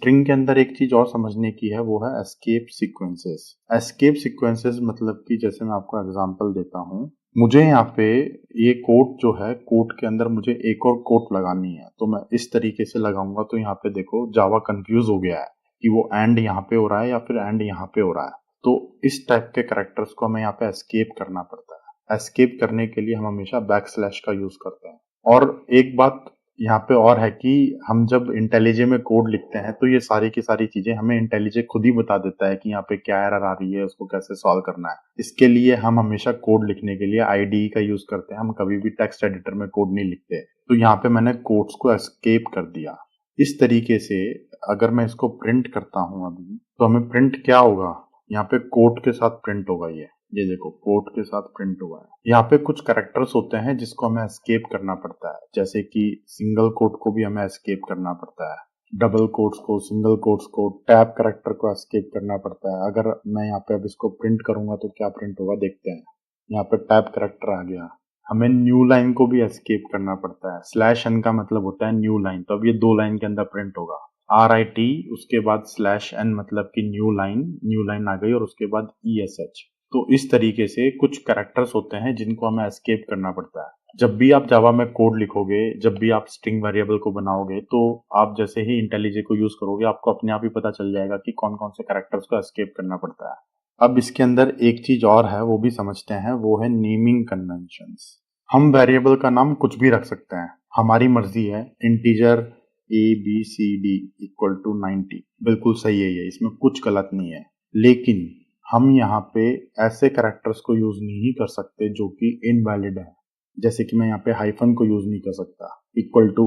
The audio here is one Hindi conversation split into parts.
स्ट्रिंग के अंदर एक चीज और समझने की है, वो है एस्केप सीक्वेंसेस। एस्केप सीक्वेंसेस मतलब कि जैसे मैं आपको एग्जांपल देता हूँ, मुझे यहाँ पे ये कोट जो है, कोट के अंदर मुझे एक और कोट लगानी है, तो मैं इस तरीके से लगाऊंगा। तो यहाँ पे देखो जावा कंफ्यूज हो गया है कि वो एंड यहाँ पे हो रहा है या फिर एंड यहाँ पे हो रहा है। तो इस टाइप के कैरेक्टर्स को हमें यहाँ पे एस्केप करना पड़ता है। एस्केप करने के लिए हम हमेशा बैकस्लैश का यूज करते हैं। और एक बात यहाँ पे और है कि हम जब इंटेलिजे में कोड लिखते हैं तो ये सारी की सारी चीजें हमें इंटेलिजे खुद ही बता देता है कि यहाँ पे क्या एरर आ रही है, उसको कैसे सॉल्व करना है। इसके लिए हम हमेशा कोड लिखने के लिए आईडीई का यूज करते हैं, हम कभी भी टेक्स्ट एडिटर में कोड नहीं लिखते। तो यहाँ पे मैंने कोड्स को एस्केप कर दिया। इस तरीके से अगर मैं इसको प्रिंट करता हूँ अभी, तो हमें प्रिंट क्या होगा, यहाँ पे कोट के साथ प्रिंट होगा। ये देखो कोट के साथ प्रिंट हुआ है। यहाँ पे कुछ कैरेक्टर्स होते हैं जिसको हमें एस्केप करना पड़ता है, जैसे कि सिंगल कोट को भी हमें एस्केप करना पड़ता है, डबल कोट्स को, सिंगल कोट्स को, टैब कैरेक्टर को एस्केप करना पड़ता है। अगर मैं यहाँ पे अब इसको प्रिंट करूंगा तो क्या प्रिंट होगा देखते हैं। यहाँ पे टैब कैरेक्टर आ गया। हमें न्यू लाइन को भी एस्केप करना पड़ता है। स्लैश एन का मतलब होता है न्यू लाइन, तो अब ये 2 लाइन के अंदर प्रिंट होगा। RIT उसके बाद स्लैश एन मतलब कि न्यू लाइन आ गई, और उसके बाद ESH। तो इस तरीके से कुछ कैरेक्टर्स होते हैं जिनको हमें एस्केप करना पड़ता है। जब भी आप जावा में कोड लिखोगे, जब भी आप स्ट्रिंग वेरिएबल को बनाओगे, तो आप जैसे ही इंटेलिजे को यूज करोगे, आपको अपने आप ही पता चल जाएगा कि कौन कौन से कैरेक्टर्स को एस्केप करना पड़ता है। अब इसके अंदर एक चीज और है, वो भी समझते हैं, वो है नेमिंग कन्वेंशंस। हम वेरिएबल का नाम कुछ भी रख सकते हैं, हमारी मर्जी है। इंटीजर ABCD इक्वल टू 90 बिल्कुल सही है, ये इसमें कुछ गलत नहीं है। लेकिन हम यहाँ पे ऐसे कैरेक्टर्स को यूज नहीं कर सकते जो कि इनवैलिड है। जैसे कि मैं यहाँ पे हाइफन को यूज नहीं कर सकता, इक्वल टू,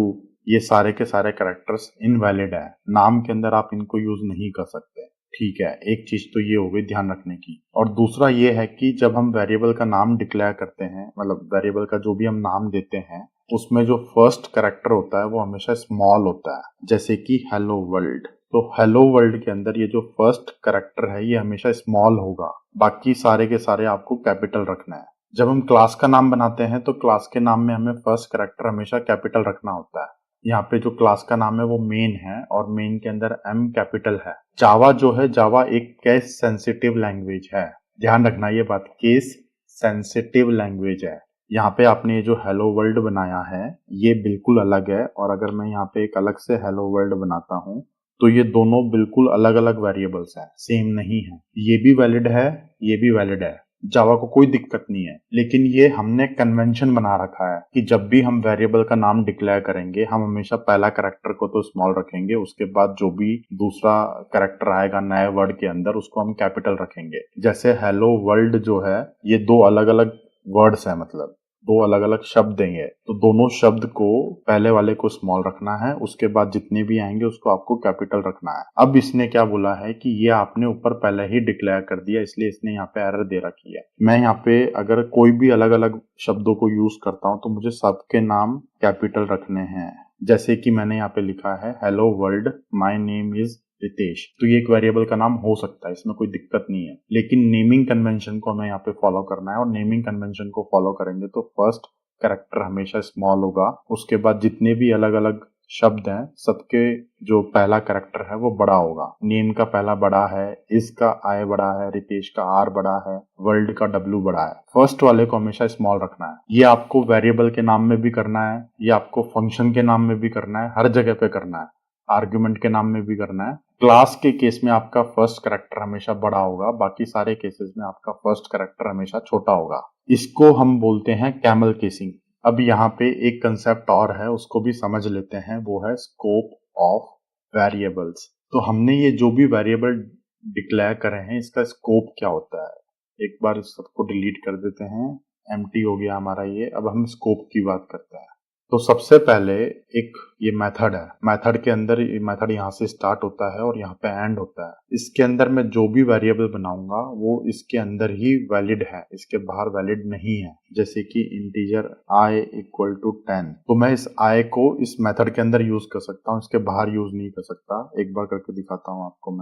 ये सारे के सारे कैरेक्टर्स इनवैलिड है। नाम के अंदर आप इनको यूज नहीं कर सकते। ठीक है, एक चीज तो ये हो गई ध्यान रखने की। और दूसरा ये है कि जब हम वेरिएबल का नाम डिक्लेयर करते हैं, मतलब वेरिएबल का जो भी हम नाम देते हैं, उसमें जो फर्स्ट कैरेक्टर होता है वो हमेशा स्मॉल होता है। जैसे कि हेलो वर्ल्ड, तो हेलो वर्ल्ड के अंदर ये जो फर्स्ट कैरेक्टर है ये हमेशा स्मॉल होगा, बाकी सारे के सारे आपको कैपिटल रखना है। जब हम क्लास का नाम बनाते हैं तो क्लास के नाम में हमें फर्स्ट कैरेक्टर हमेशा कैपिटल रखना होता है। यहाँ पे जो क्लास का नाम है वो मेन है, और मेन के अंदर M कैपिटल है। जावा जो है, जावा एक केस सेंसिटिव लैंग्वेज है। ध्यान रखना ये बात, केस सेंसिटिव लैंग्वेज है। यहाँ पे आपने ये जो हेलो वर्ल्ड बनाया है ये बिल्कुल अलग है, और अगर मैं यहाँ पे एक अलग से हेलो वर्ल्ड बनाता हूँ तो ये दोनों बिल्कुल अलग अलग वेरिएबल्स हैं, सेम नहीं है। ये भी वैलिड है, ये भी वैलिड है, जावा को कोई दिक्कत नहीं है। लेकिन ये हमने कन्वेंशन बना रखा है कि जब भी हम वेरिएबल का नाम डिक्लेयर करेंगे, हम हमेशा पहला कैरेक्टर को तो स्मॉल रखेंगे, उसके बाद जो भी दूसरा कैरेक्टर आएगा नए वर्ड के अंदर उसको हम कैपिटल रखेंगे। जैसे हेलो वर्ल्ड जो है ये 2 अलग अलग वर्ड्स है, मतलब 2 अलग अलग शब्द हैं ये, तो दोनों शब्द को पहले वाले को स्मॉल रखना है, उसके बाद जितने भी आएंगे उसको आपको कैपिटल रखना है। अब इसने क्या बोला है कि ये आपने ऊपर पहले ही डिक्लेयर कर दिया, इसलिए इसने यहाँ पे एरर दे रखी है। मैं यहाँ पे अगर कोई भी अलग अलग शब्दों को यूज करता हूँ तो मुझे सबके नाम कैपिटल रखने हैं। जैसे कि मैंने यहाँ पे लिखा है hello world, my name is Ritesh, तो ये एक वेरिएबल का नाम हो सकता है, इसमें कोई दिक्कत नहीं है। लेकिन नेमिंग कन्वेंशन को हमें यहाँ पे फॉलो करना है, और नेमिंग कन्वेंशन को फॉलो करेंगे तो फर्स्ट कैरेक्टर हमेशा स्मॉल होगा, उसके बाद जितने भी अलग अलग शब्द हैं सबके जो पहला कैरेक्टर है वो बड़ा होगा। नेम का पहला बड़ा है, इसका I बड़ा है, रितेश का R बड़ा है, वर्ल्ड का W बड़ा है। फर्स्ट वाले को हमेशा स्मॉल रखना है। ये आपको वेरिएबल के नाम में भी करना है, ये आपको फंक्शन के नाम में भी करना है, हर जगह पे करना है, आर्ग्यूमेंट के नाम में भी करना है। क्लास के केस में आपका फर्स्ट कैरेक्टर हमेशा बड़ा होगा, बाकी सारे केसेस में आपका फर्स्ट कैरेक्टर हमेशा छोटा होगा। इसको हम बोलते हैं कैमल केसिंग। अब यहाँ पे एक कंसेप्ट और है, उसको भी समझ लेते हैं, वो है स्कोप ऑफ वेरिएबल्स। तो हमने ये जो भी वेरिएबल डिक्लेयर करे हैं इसका स्कोप क्या होता है, एक बार इस सबको डिलीट कर देते हैं, एम्प्टी हो गया हमारा ये। अब हम स्कोप की बात करते हैं। तो सबसे पहले एक ये मेथड है, मेथड के अंदर ये मेथड यहाँ से स्टार्ट होता है और यहाँ पे एंड होता है। इसके अंदर मैं जो भी वेरिएबल बनाऊंगा वो इसके अंदर ही वैलिड है, इसके बाहर वैलिड नहीं है। जैसे कि इंटीजर I इक्वल टू 10, तो मैं इस I को इस मेथड के अंदर यूज कर सकता हूँ, इसके बाहर यूज नहीं कर सकता। एक बार करके दिखाता हूँ आपको।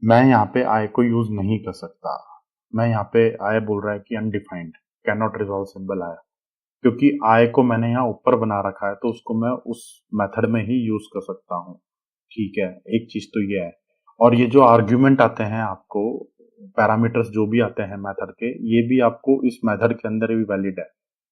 मैं यहाँ पे I को यूज नहीं कर सकता। मैं यहाँ पे I बोल रहा है कि undefined, can not resolve symbol I, क्योंकि I को मैंने यहाँ ऊपर बना रखा है तो उसको मैं उस मेथड में ही यूज कर सकता हूँ। ठीक है, एक चीज तो ये है। और ये जो आर्ग्यूमेंट आते हैं आपको, पैरामीटर्स जो भी आते हैं मेथड के, ये भी आपको इस मेथड के अंदर भी वैलिड है,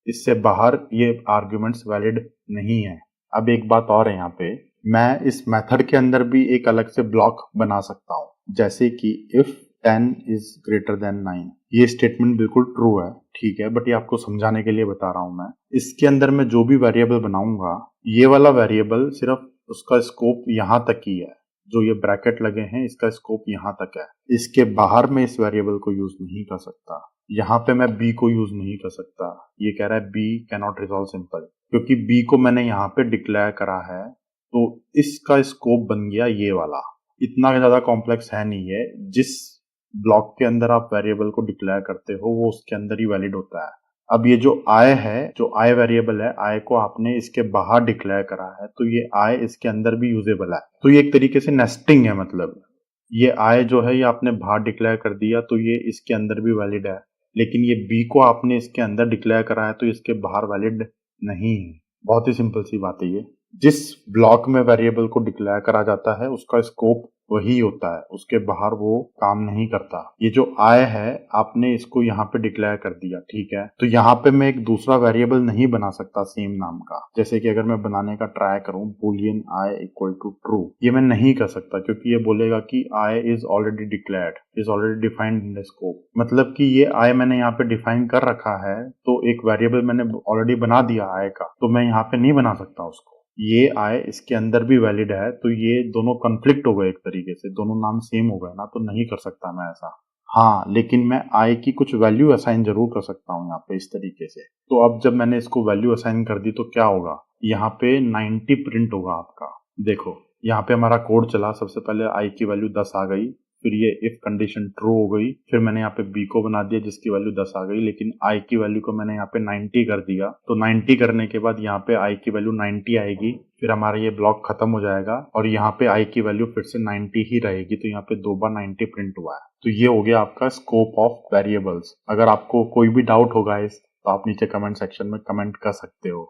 इससे बाहर ये आर्ग्यूमेंट्स वैलिड नहीं है। अब एक बात और है यहाँ पे, मैं इस मेथड के अंदर भी एक अलग से ब्लॉक बना सकता हूँ, जैसे कि इफ 10 इज ग्रेटर देन 9। ये स्टेटमेंट बिल्कुल ट्रू है, ठीक है, बट ये आपको समझाने के लिए बता रहा हूं मैं। इसके अंदर मैं जो भी वेरिएबल बनाऊंगा, ये वाला वेरिएबल सिर्फ उसका स्कोप यहां तक ही है, जो ये ब्रैकेट लगे हैं इसका स्कोप यहां तक है, इसके बाहर में इस वेरिएबल को यूज नहीं कर सकता। यहाँ पे मैं बी को यूज नहीं कर सकता, ये कह रहा है B can not resolve simple, क्योंकि बी को मैंने यहाँ पे डिक्लेयर करा है, तो इसका स्कोप बन गया ये वाला। इतना ज्यादा कॉम्प्लेक्स है नहीं है, जिस ब्लॉक के अंदर आप वेरिएबल को डिक्लेयर करते हो वो उसके अंदर ही वैलिड होता है। अब ये जो आई है, जो आई वेरिएबल है, आई को आपने इसके बाहर डिक्लेयर करा है, तो ये आई इसके अंदर भी यूजेबल है। तो ये एक तरीके से नेस्टिंग है, मतलब ये आई जो है ये आपने बाहर डिक्लेयर कर दिया तो ये इसके अंदर भी वैलिड है, लेकिन ये बी को आपने इसके अंदर डिक्लेयर करा है तो इसके बाहर वैलिड नहीं है। बहुत ही सिंपल सी बात है ये। जिस ब्लॉक में वेरिएबल को डिक्लेयर करा जाता है उसका स्कोप वही होता है, उसके बाहर वो काम नहीं करता। ये जो आई है आपने इसको यहाँ पे डिक्लेयर कर दिया, ठीक है, तो यहाँ पे मैं एक दूसरा वेरिएबल नहीं बना सकता सेम नाम का। जैसे कि अगर मैं बनाने का ट्राई करूं boolean I equal to true, ये मैं नहीं कर सकता, क्योंकि ये बोलेगा कि I is already declared, is already defined in the scope. मतलब कि ये आई मैंने यहाँ पे डिफाइन कर रखा है, तो एक वेरिएबल मैंने ऑलरेडी बना दिया आई का, तो मैं यहाँ पे नहीं बना सकता उसको। ये आई इसके अंदर भी वैलिड है, तो ये दोनों कॉन्फ्लिक्ट हो गए एक तरीके से, दोनों नाम सेम हो गए ना, तो नहीं कर सकता मैं ऐसा। हाँ, लेकिन मैं आई की कुछ वैल्यू असाइन जरूर कर सकता हूँ यहाँ पे इस तरीके से। तो अब जब मैंने इसको वैल्यू असाइन कर दी तो क्या होगा, यहाँ पे 90 प्रिंट होगा आपका। देखो यहाँ पे हमारा कोड चला, सबसे पहले आई की वैल्यू 10 आ गई, फिर ये इफ कंडीशन ट्रू हो गई, फिर मैंने यहाँ पे बी को बना दिया जिसकी वैल्यू 10 आ गई, लेकिन आई की वैल्यू को मैंने यहाँ पे 90 कर दिया। तो 90 करने के बाद यहाँ पे आई की वैल्यू 90 आएगी, फिर हमारा ये ब्लॉक खत्म हो जाएगा और यहाँ पे आई की वैल्यू फिर से 90 ही रहेगी, तो यहाँ पे 2 बार 90 प्रिंट हुआ है। तो ये हो गया आपका स्कोप ऑफ वेरिएबल्स। अगर आपको कोई भी डाउट होगा इस, तो आप नीचे कमेंट सेक्शन में कमेंट कर सकते हो।